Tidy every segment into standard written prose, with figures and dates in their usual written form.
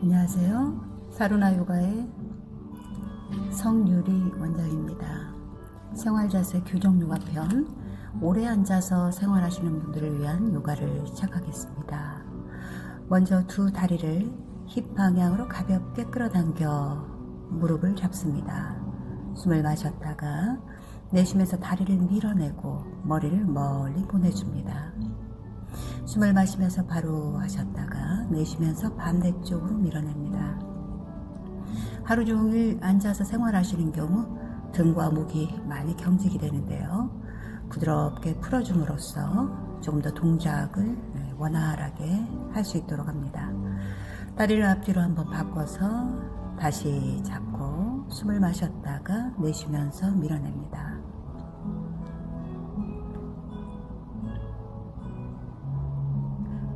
안녕하세요. 사루나 요가의 성유리 원장입니다. 생활자세 교정 요가 편, 오래 앉아서 생활하시는 분들을 위한 요가를 시작하겠습니다. 먼저 두 다리를 힙 방향으로 가볍게 끌어당겨 무릎을 잡습니다. 숨을 마셨다가 내쉬면서 다리를 밀어내고 머리를 멀리 보내줍니다. 숨을 마시면서 바로 하셨다가 내쉬면서 반대쪽으로 밀어냅니다. 하루 종일 앉아서 생활하시는 경우 등과 목이 많이 경직이 되는데요. 부드럽게 풀어줌으로써 조금 더 동작을 원활하게 할 수 있도록 합니다. 다리를 앞뒤로 한번 바꿔서 다시 잡고 숨을 마셨다가 내쉬면서 밀어냅니다.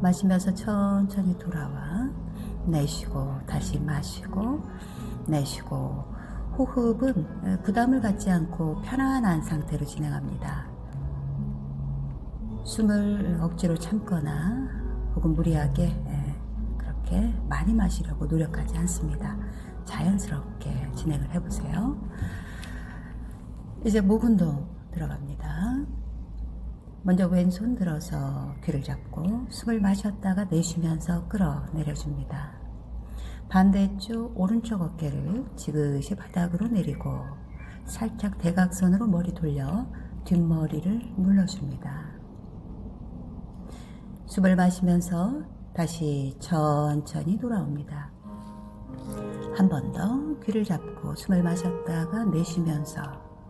마시면서 천천히 돌아와 내쉬고 다시 마시고 내쉬고, 호흡은 부담을 갖지 않고 편안한 상태로 진행합니다. 숨을 억지로 참거나 혹은 무리하게 그렇게 많이 마시려고 노력하지 않습니다. 자연스럽게 진행을 해보세요. 이제 목 운동 들어갑니다. 먼저 왼손 들어서 귀를 잡고 숨을 마셨다가 내쉬면서 끌어내려줍니다. 반대쪽 오른쪽 어깨를 지그시 바닥으로 내리고 살짝 대각선으로 머리 돌려 뒷머리를 눌러줍니다. 숨을 마시면서 다시 천천히 돌아옵니다. 한 번 더 귀를 잡고 숨을 마셨다가 내쉬면서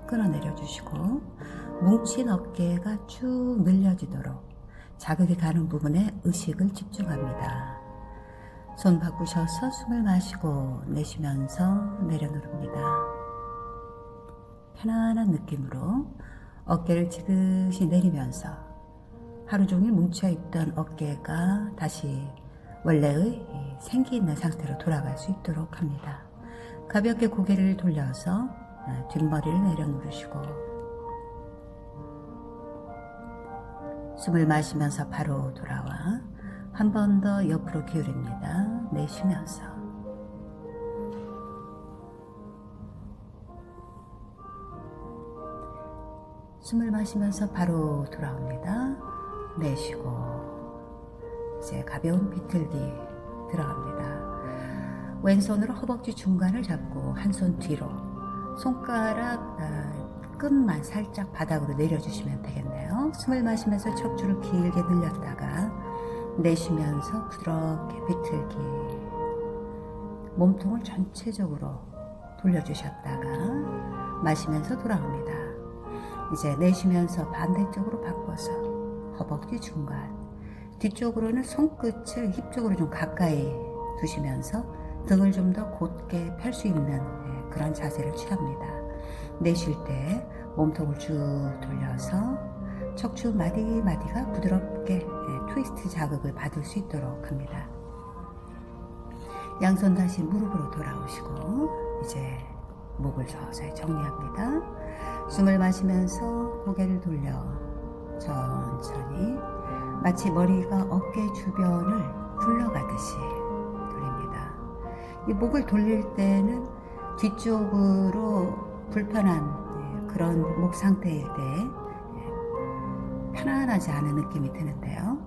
끌어내려 주시고 뭉친 어깨가 쭉 늘려지도록 자극이 가는 부분에 의식을 집중합니다. 손 바꾸셔서 숨을 마시고 내쉬면서 내려놓습니다. 편안한 느낌으로 어깨를 지그시 내리면서 하루 종일 뭉쳐있던 어깨가 다시 원래의 생기 있는 상태로 돌아갈 수 있도록 합니다. 가볍게 고개를 돌려서 뒷머리를 내려놓으시고 숨을 마시면서 바로 돌아와 한 번 더 옆으로 기울입니다. 내쉬면서 숨을 마시면서 바로 돌아옵니다. 내쉬고 이제 가벼운 비틀기 들어갑니다. 왼손으로 허벅지 중간을 잡고 한 손 뒤로 손가락 끝만 살짝 바닥으로 내려주시면 되겠네요. 숨을 마시면서 척추를 길게 늘렸다가 내쉬면서 부드럽게 비틀기, 몸통을 전체적으로 돌려주셨다가 마시면서 돌아옵니다. 이제 내쉬면서 반대쪽으로 바꿔서 허벅지 중간, 뒤쪽으로는 손끝을 힙 쪽으로 좀 가까이 두시면서 등을 좀 더 곧게 펼 수 있는 그런 자세를 취합니다. 내쉴 때 몸통을 쭉 돌려서 척추 마디마디가 부드럽게 트위스트 자극을 받을 수 있도록 합니다. 양손 다시 무릎으로 돌아오시고 이제 목을 서서히 정리합니다. 숨을 마시면서 고개를 돌려 천천히 마치 머리가 어깨 주변을 굴러가듯이 돌립니다. 이 목을 돌릴 때는 뒤쪽으로 불편한 그런 목 상태일 때 편안하지 않은 느낌이 드는데요.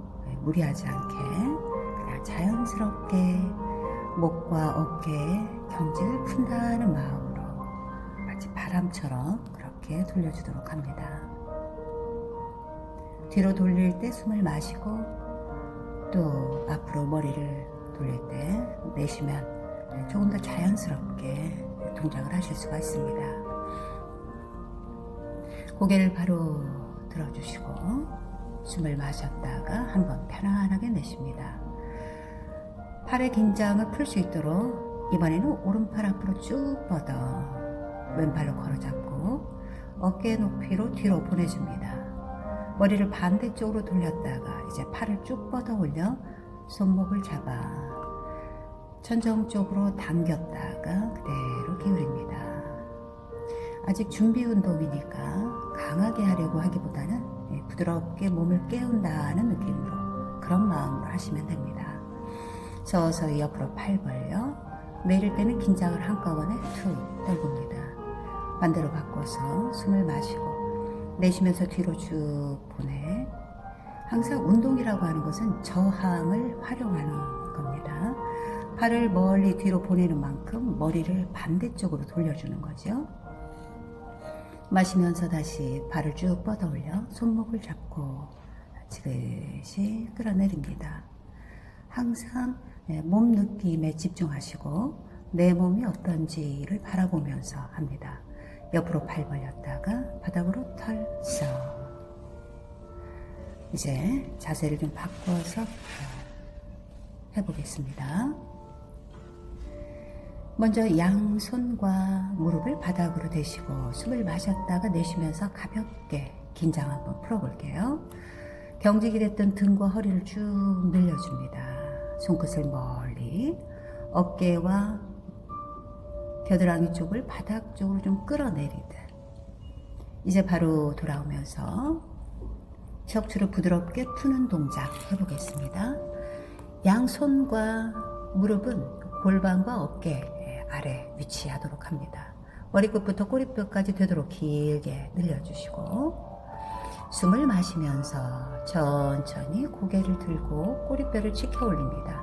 무리하지 않게 그냥 자연스럽게 목과 어깨에 경직을 푼다는 마음으로 마치 바람처럼 그렇게 돌려주도록 합니다. 뒤로 돌릴 때 숨을 마시고 또 앞으로 머리를 돌릴 때 내쉬면 조금 더 자연스럽게 동작을 하실 수가 있습니다. 고개를 바로 들어주시고 숨을 마셨다가 한번 편안하게 내쉽니다. 팔의 긴장을 풀 수 있도록 이번에는 오른팔 앞으로 쭉 뻗어 왼팔로 걸어 잡고 어깨 높이로 뒤로 보내줍니다. 머리를 반대쪽으로 돌렸다가 이제 팔을 쭉 뻗어 올려 손목을 잡아 천정 쪽으로 당겼다가 그대로 기울입니다. 아직 준비 운동이니까 강하게 하려고 하기보다는 부드럽게 몸을 깨운다는 느낌으로 그런 마음으로 하시면 됩니다. 서서히 옆으로 팔 벌려 내릴 때는 긴장을 한꺼번에 툭 떨굽니다. 반대로 바꿔서 숨을 마시고 내쉬면서 뒤로 쭉 보내. 항상 운동이라고 하는 것은 저항을 활용하는 겁니다. 팔을 멀리 뒤로 보내는 만큼 머리를 반대쪽으로 돌려주는 거죠. 마시면서 다시 발을 쭉 뻗어 올려 손목을 잡고 지그시 끌어내립니다. 항상 몸 느낌에 집중하시고 내 몸이 어떤지를 바라보면서 합니다. 옆으로 팔 벌렸다가 바닥으로 털썩. 이제 자세를 좀 바꿔서 해보겠습니다. 먼저 양손과 무릎을 바닥으로 대시고 숨을 마셨다가 내쉬면서 가볍게 긴장 한번 풀어볼게요. 경직이 됐던 등과 허리를 쭉 늘려줍니다. 손끝을 멀리 어깨와 겨드랑이 쪽을 바닥 쪽으로 좀 끌어내리듯. 이제 바로 돌아오면서 척추를 부드럽게 푸는 동작 해보겠습니다. 양손과 무릎은 골반과 어깨 아래 위치하도록 합니다. 머리끝부터 꼬리뼈까지 되도록 길게 늘려주시고 숨을 마시면서 천천히 고개를 들고 꼬리뼈를 치켜 올립니다.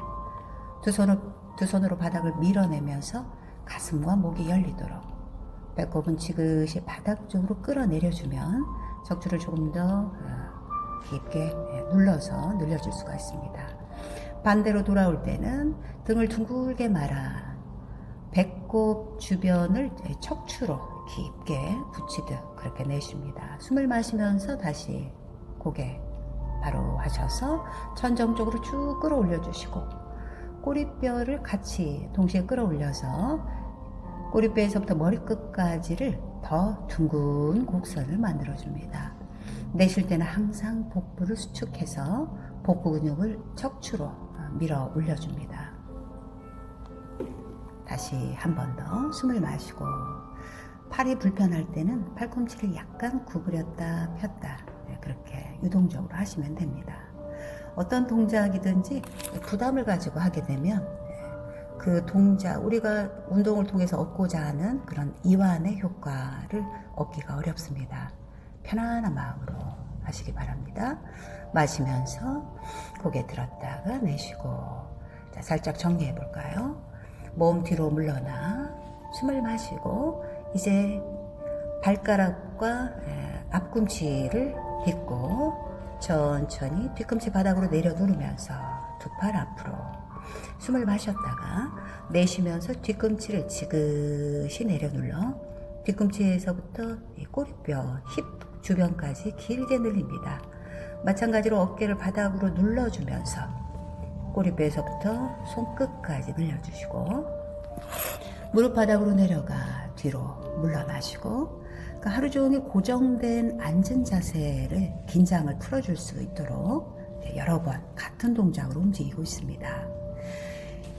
두 손으로 바닥을 밀어내면서 가슴과 목이 열리도록 배꼽은 지그시 바닥 쪽으로 끌어내려주면 척추를 조금 더 깊게 눌러서 늘려줄 수가 있습니다. 반대로 돌아올 때는 등을 둥글게 말아 배꼽 주변을 척추로 깊게 붙이듯 그렇게 내쉽니다. 숨을 마시면서 다시 고개 바로 하셔서 천정 쪽으로 쭉 끌어올려 주시고 꼬리뼈를 같이 동시에 끌어올려서 꼬리뼈에서부터 머리끝까지를 더 둥근 곡선을 만들어 줍니다. 내쉴 때는 항상 복부를 수축해서 복부 근육을 척추로 밀어 올려줍니다. 다시 한 번 더 숨을 마시고 팔이 불편할 때는 팔꿈치를 약간 구부렸다 폈다 그렇게 유동적으로 하시면 됩니다. 어떤 동작이든지 부담을 가지고 하게 되면 그 동작, 우리가 운동을 통해서 얻고자 하는 그런 이완의 효과를 얻기가 어렵습니다. 편안한 마음으로 하시기 바랍니다. 마시면서 고개 들었다가 내쉬고. 자, 살짝 정리해 볼까요? 몸 뒤로 물러나 숨을 마시고 이제 발가락과 앞꿈치를 딛고 천천히 뒤꿈치 바닥으로 내려 누르면서 두 팔 앞으로 숨을 마셨다가 내쉬면서 뒤꿈치를 지그시 내려 눌러 뒤꿈치에서부터 꼬리뼈, 힙 주변까지 길게 늘립니다. 마찬가지로 어깨를 바닥으로 눌러주면서 꼬리뼈에서부터 손끝까지 늘려주시고 무릎 바닥으로 내려가 뒤로 물러나시고 그러니까 하루 종일 고정된 앉은 자세를 긴장을 풀어줄 수 있도록 여러 번 같은 동작으로 움직이고 있습니다.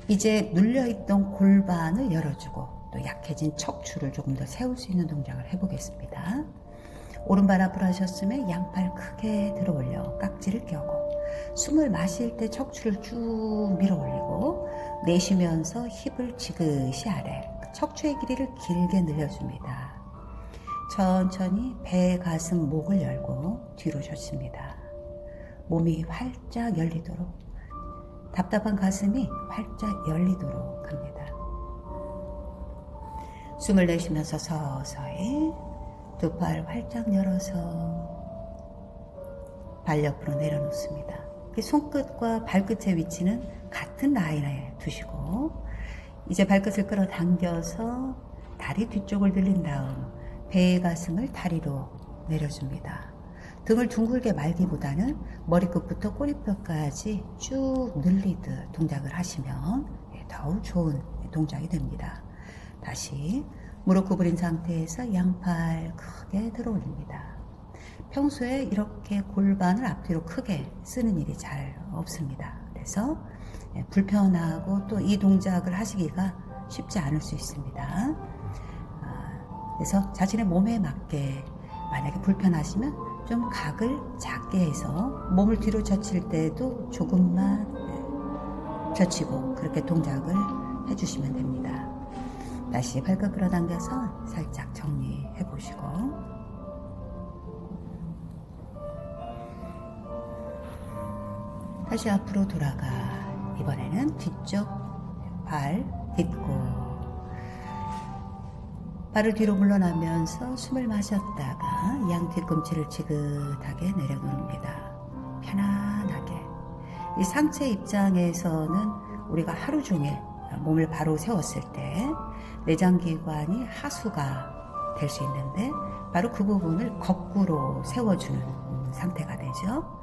이제 눌려있던 골반을 열어주고 또 약해진 척추를 조금 더 세울 수 있는 동작을 해보겠습니다. 오른발 앞으로 하셨으면 양팔 크게 들어 올려 깍지를 껴고 숨을 마실 때 척추를 쭉 밀어 올리고 내쉬면서 힙을 지그시 아래 척추의 길이를 길게 늘려줍니다. 천천히 배, 가슴, 목을 열고 뒤로 젖습니다. 몸이 활짝 열리도록 답답한 가슴이 활짝 열리도록 합니다. 숨을 내쉬면서 서서히 두 팔 활짝 열어서 발 옆으로 내려놓습니다. 손끝과 발끝의 위치는 같은 라인에 두시고 이제 발끝을 끌어당겨서 다리 뒤쪽을 늘린 다음 배의 가슴을 다리로 내려줍니다. 등을 둥글게 말기보다는 머리끝부터 꼬리뼈까지 쭉 늘리듯 동작을 하시면 더욱 좋은 동작이 됩니다. 다시 무릎 구부린 상태에서 양팔 크게 들어 올립니다. 평소에 이렇게 골반을 앞뒤로 크게 쓰는 일이 잘 없습니다. 그래서 불편하고 또 이 동작을 하시기가 쉽지 않을 수 있습니다. 그래서 자신의 몸에 맞게 만약에 불편하시면 좀 각을 작게 해서 몸을 뒤로 젖힐 때도 조금만 젖히고 그렇게 동작을 해주시면 됩니다. 다시 발끝 끌어당겨서 살짝 정리해 보시고, 다시 앞으로 돌아가. 이번에는 뒤쪽 발 딛고 발을 뒤로 물러나면서 숨을 마셨다가 양 뒤꿈치를 지긋하게 내려놓습니다. 편안하게. 이 상체 입장에서는 우리가 하루 종일 몸을 바로 세웠을 때 내장기관이 하수가 될 수 있는데, 바로 그 부분을 거꾸로 세워주는 상태가 되죠.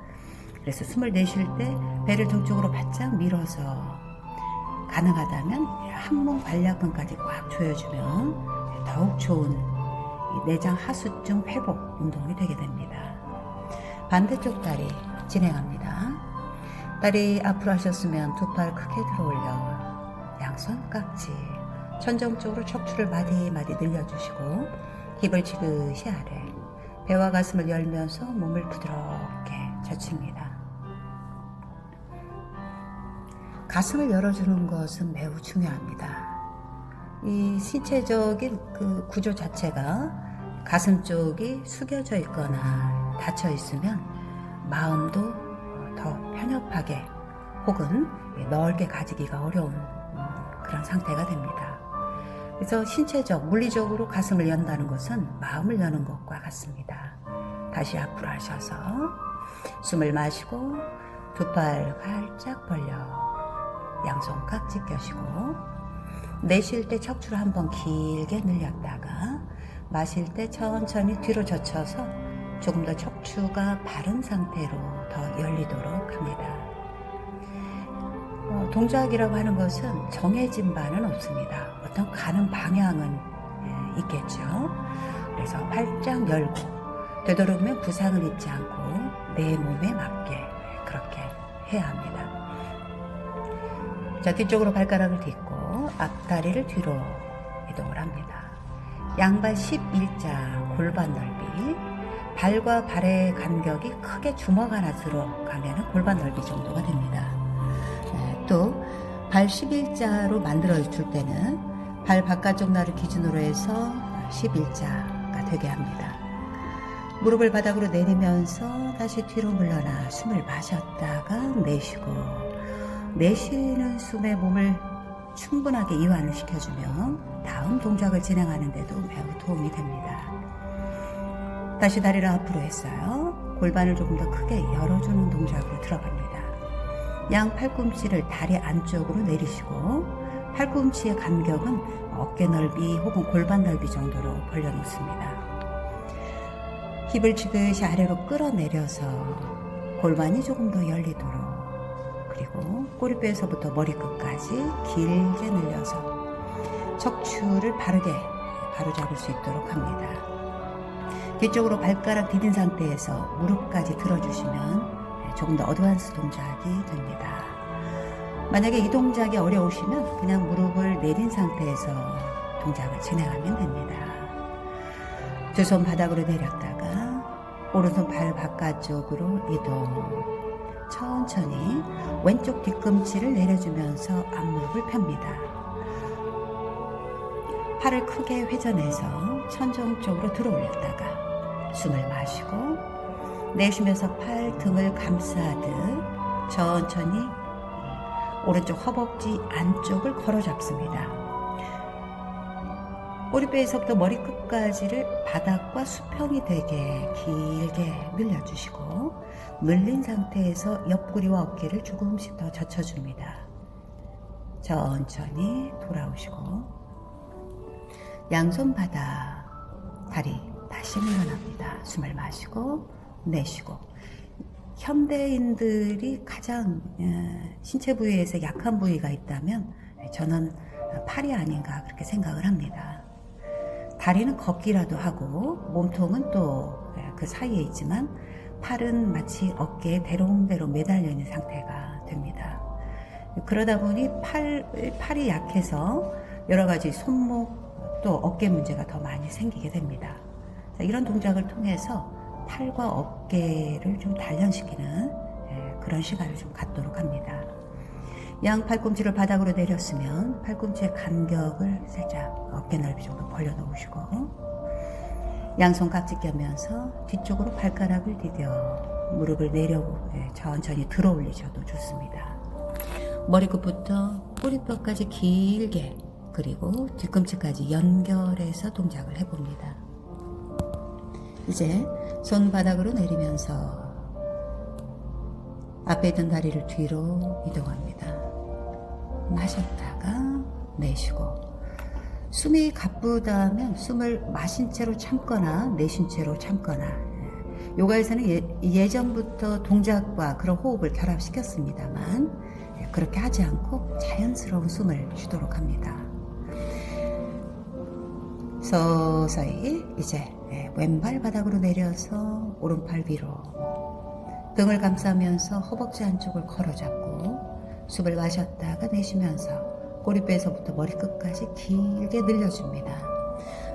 그래서 숨을 내쉴 때 배를 등 쪽으로 바짝 밀어서 가능하다면 한몸 관략근까지 꽉 조여주면 더욱 좋은 내장 하수증 회복 운동이 되게 됩니다. 반대쪽 다리 진행합니다. 다리 앞으로 하셨으면 두 팔 크게 들어 올려 양손 깍지, 천정 쪽으로 척추를 마디마디 늘려주시고 힙을 지그시 아래, 배와 가슴을 열면서 몸을 부드럽게 젖힙니다. 가슴을 열어주는 것은 매우 중요합니다. 이 신체적인 그 구조 자체가 가슴 쪽이 숙여져 있거나 닫혀 있으면 마음도 더 편협하게 혹은 넓게 가지기가 어려운 그런 상태가 됩니다. 그래서 신체적, 물리적으로 가슴을 연다는 것은 마음을 여는 것과 같습니다. 다시 앞으로 하셔서 숨을 마시고 두 팔 활짝 벌려 양손 깍지 껴시고, 내쉴 때 척추를 한번 길게 늘렸다가 마실 때 천천히 뒤로 젖혀서 조금 더 척추가 바른 상태로 더 열리도록 합니다. 동작이라고 하는 것은 정해진 바는 없습니다. 어떤 가는 방향은 있겠죠. 그래서 활짝 열고 되도록이면 부상을 입지 않고 내 몸에 맞게 그렇게 해야 합니다. 자, 뒤쪽으로 발가락을 딛고 앞다리를 뒤로 이동을 합니다. 양발 11자 골반 넓이, 발과 발의 간격이 크게 주먹 하나 들어가면 골반 넓이 정도가 됩니다. 또 발 11자로 만들어 줄 때는 발 바깥쪽 날을 기준으로 해서 11자가 되게 합니다. 무릎을 바닥으로 내리면서 다시 뒤로 물러나 숨을 마셨다가 내쉬고, 내쉬는 숨에 몸을 충분하게 이완을 시켜주면 다음 동작을 진행하는 데도 매우 도움이 됩니다. 다시 다리를 앞으로 했어요. 골반을 조금 더 크게 열어주는 동작으로 들어갑니다. 양 팔꿈치를 다리 안쪽으로 내리시고 팔꿈치의 간격은 어깨 넓이 혹은 골반 넓이 정도로 벌려놓습니다. 힙을 지그시 아래로 끌어내려서 골반이 조금 더 열리도록, 그리고 꼬리뼈에서부터 머리끝까지 길게 늘려서 척추를 바르게 바로잡을 수 있도록 합니다. 뒤쪽으로 발가락 디딘 상태에서 무릎까지 들어주시면 조금 더 어드밴스 동작이 됩니다. 만약에 이 동작이 어려우시면 그냥 무릎을 내린 상태에서 동작을 진행하면 됩니다. 두 손 바닥으로 내렸다가 오른손 발 바깥쪽으로 이동, 천천히 왼쪽 뒤꿈치를 내려주면서 앞무릎을 펴니다. 팔을 크게 회전해서 천정 쪽으로 들어 올렸다가 숨을 마시고 내쉬면서 팔 등을 감싸듯 천천히 오른쪽 허벅지 안쪽을 걸어 잡습니다. 꼬리뼈에서부터 머리끝까지를 바닥과 수평이 되게 길게 늘려주시고, 늘린 상태에서 옆구리와 어깨를 조금씩 더 젖혀줍니다. 천천히 돌아오시고 양손 바닥, 다리 다시 밀어납니다. 숨을 마시고 내쉬고. 현대인들이 가장 신체 부위에서 약한 부위가 있다면 저는 팔이 아닌가 그렇게 생각을 합니다. 다리는 걷기라도 하고 몸통은 또 그 사이에 있지만 팔은 마치 어깨에 대롱대롱 매달려 있는 상태가 됩니다. 그러다 보니 팔이 약해서 여러 가지 손목 또 어깨 문제가 더 많이 생기게 됩니다. 이런 동작을 통해서 팔과 어깨를 좀 단련시키는 그런 시간을 좀 갖도록 합니다. 양 팔꿈치를 바닥으로 내렸으면 팔꿈치의 간격을 살짝 어깨 넓이 정도 벌려놓으시고 양손 깍지 껴면서 뒤쪽으로 발가락을 디뎌 무릎을 내려고 천천히 들어 올리셔도 좋습니다. 머리끝부터 꼬리뼈까지 길게 그리고 뒤꿈치까지 연결해서 동작을 해봅니다. 이제 손바닥으로 내리면서 앞에 있던 다리를 뒤로 이동합니다. 마셨다가 내쉬고 숨이 가쁘다면 숨을 마신 채로 참거나 내쉰 채로 참거나 요가에서는 예전부터 동작과 그런 호흡을 결합시켰습니다만 그렇게 하지 않고 자연스러운 숨을 쉬도록 합니다. 서서히 이제 왼발 바닥으로 내려서 오른팔 위로 등을 감싸면서 허벅지 안쪽을 걸어잡고 숨을 마셨다가 내쉬면서 꼬리뼈에서부터 머리끝까지 길게 늘려줍니다.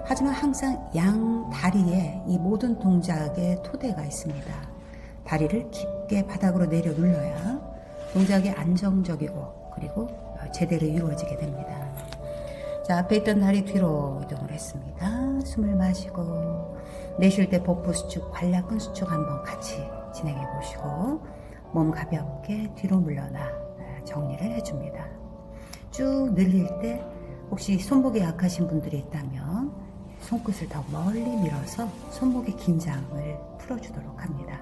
하지만 항상 양 다리에 이 모든 동작의 토대가 있습니다. 다리를 깊게 바닥으로 내려 눌러야 동작이 안정적이고 그리고 제대로 이루어지게 됩니다. 자, 앞에 있던 다리 뒤로 이동을 했습니다. 숨을 마시고 내쉴 때 복부 수축, 관략근 수축 한번 같이 진행해 보시고 몸 가볍게 뒤로 물러나 정리를 해줍니다. 쭉 늘릴 때 혹시 손목이 약하신 분들이 있다면 손끝을 더 멀리 밀어서 손목의 긴장을 풀어주도록 합니다.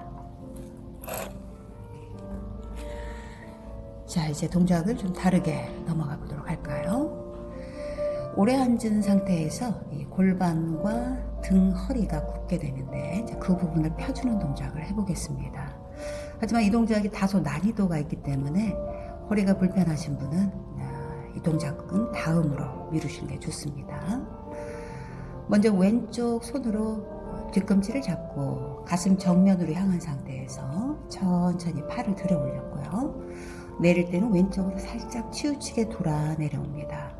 자, 이제 동작을 좀 다르게 넘어가 보도록 할까요? 오래 앉은 상태에서 이 골반과 등, 허리가 굽게 되는데 그 부분을 펴주는 동작을 해보겠습니다. 하지만 이 동작이 다소 난이도가 있기 때문에 허리가 불편하신 분은 이 동작은 다음으로 미루시는 게 좋습니다. 먼저 왼쪽 손으로 뒤꿈치를 잡고 가슴 정면으로 향한 상태에서 천천히 팔을 들어 올렸고요. 내릴 때는 왼쪽으로 살짝 치우치게 돌아 내려옵니다.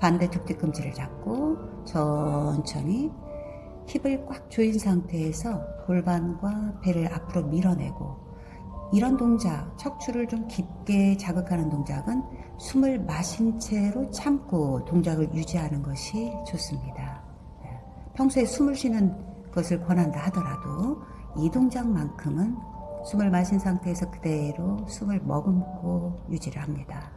반대쪽 뒤꿈치를 잡고 천천히 힙을 꽉 조인 상태에서 골반과 배를 앞으로 밀어내고 이런 동작, 척추를 좀 깊게 자극하는 동작은 숨을 마신 채로 참고 동작을 유지하는 것이 좋습니다. 평소에 숨을 쉬는 것을 권한다 하더라도 이 동작만큼은 숨을 마신 상태에서 그대로 숨을 머금고 유지를 합니다.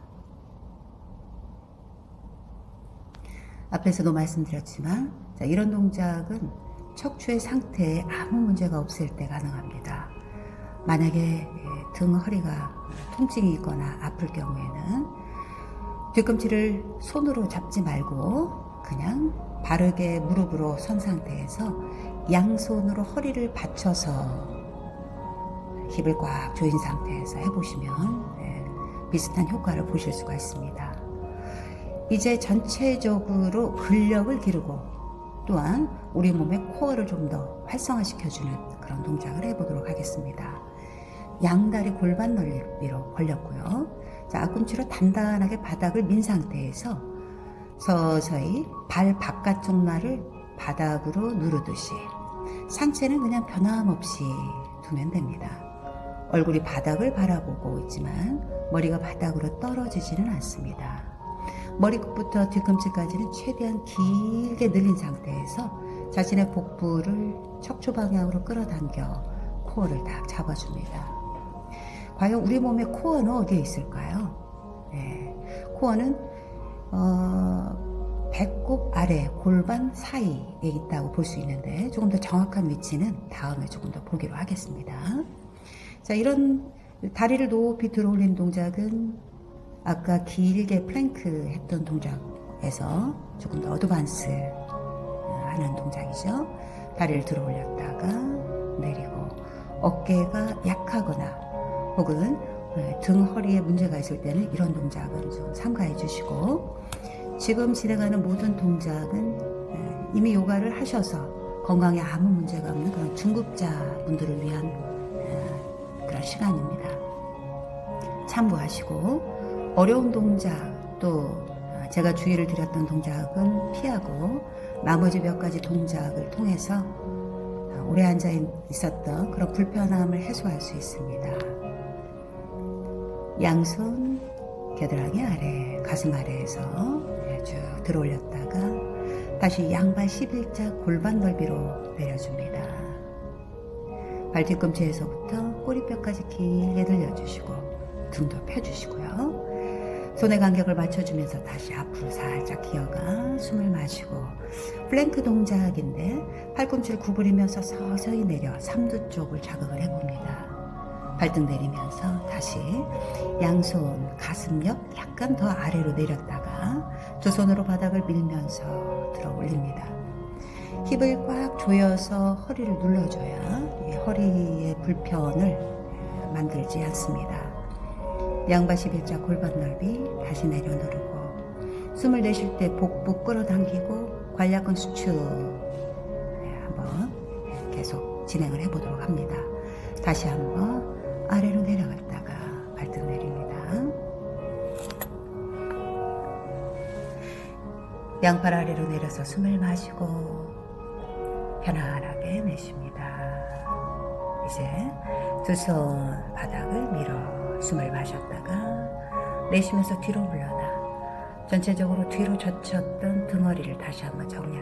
앞에서도 말씀드렸지만 이런 동작은 척추의 상태에 아무 문제가 없을 때 가능합니다. 만약에 등, 허리가 통증이 있거나 아플 경우에는 뒤꿈치를 손으로 잡지 말고 그냥 바르게 무릎으로 선 상태에서 양손으로 허리를 받쳐서 힙을 꽉 조인 상태에서 해보시면 비슷한 효과를 보실 수가 있습니다. 이제 전체적으로 근력을 기르고 또한 우리 몸의 코어를 좀 더 활성화시켜주는 그런 동작을 해보도록 하겠습니다. 양다리 골반 넓이로 벌렸고요. 자, 앞꿈치로 단단하게 바닥을 민 상태에서 서서히 발 바깥쪽 날을 바닥으로 누르듯이 상체는 그냥 변함없이 두면 됩니다. 얼굴이 바닥을 바라보고 있지만 머리가 바닥으로 떨어지지는 않습니다. 머리끝부터 뒤꿈치까지는 최대한 길게 늘린 상태에서 자신의 복부를 척추 방향으로 끌어당겨 코어를 딱 잡아줍니다. 과연 우리 몸의 코어는 어디에 있을까요? 코어는 배꼽 아래 골반 사이에 있다고 볼 수 있는데 조금 더 정확한 위치는 다음에 조금 더 보기로 하겠습니다. 자, 이런 다리를 높이 들어 올린 동작은 아까 길게 플랭크 했던 동작에서 조금 더 어드밴스 하는 동작이죠. 다리를 들어 올렸다가 내리고 어깨가 약하거나 혹은 등, 허리에 문제가 있을 때는 이런 동작은 좀 삼가해 주시고 지금 진행하는 모든 동작은 이미 요가를 하셔서 건강에 아무 문제가 없는 그런 중급자분들을 위한 그런 시간입니다. 참고하시고 어려운 동작 또 제가 주의를 드렸던 동작은 피하고 나머지 몇 가지 동작을 통해서 오래 앉아 있었던 그런 불편함을 해소할 수 있습니다. 양손 겨드랑이 아래, 가슴 아래에서 쭉 들어올렸다가 다시 양발 11자 골반 넓이로 내려줍니다. 발 뒤꿈치에서부터 꼬리뼈까지 길게 늘려주시고 등도 펴주시고요. 손의 간격을 맞춰주면서 다시 앞으로 살짝 기어가 숨을 마시고 플랭크 동작인데 팔꿈치를 구부리면서 서서히 내려 삼두 쪽을 자극을 해봅니다. 발등 내리면서 다시 양손 가슴 옆 약간 더 아래로 내렸다가 두 손으로 바닥을 밀면서 들어 올립니다. 힙을 꽉 조여서 허리를 눌러줘야 허리의 불편을 만들지 않습니다. 양발 11자 골반 넓이 다시 내려누르고 숨을 내쉴 때 복부 끌어당기고 관략근 수축 한번 계속 진행을 해보도록 합니다. 다시 한번 아래로 내려갔다가 발등 내립니다. 양팔 아래로 내려서 숨을 마시고 편안하게 내쉽니다. 이제 두 손 바닥을 밀어 숨을 마셨다가 내쉬면서 뒤로 물러나 전체적으로 뒤로 젖혔던 등허리를 다시 한번 정리합니다.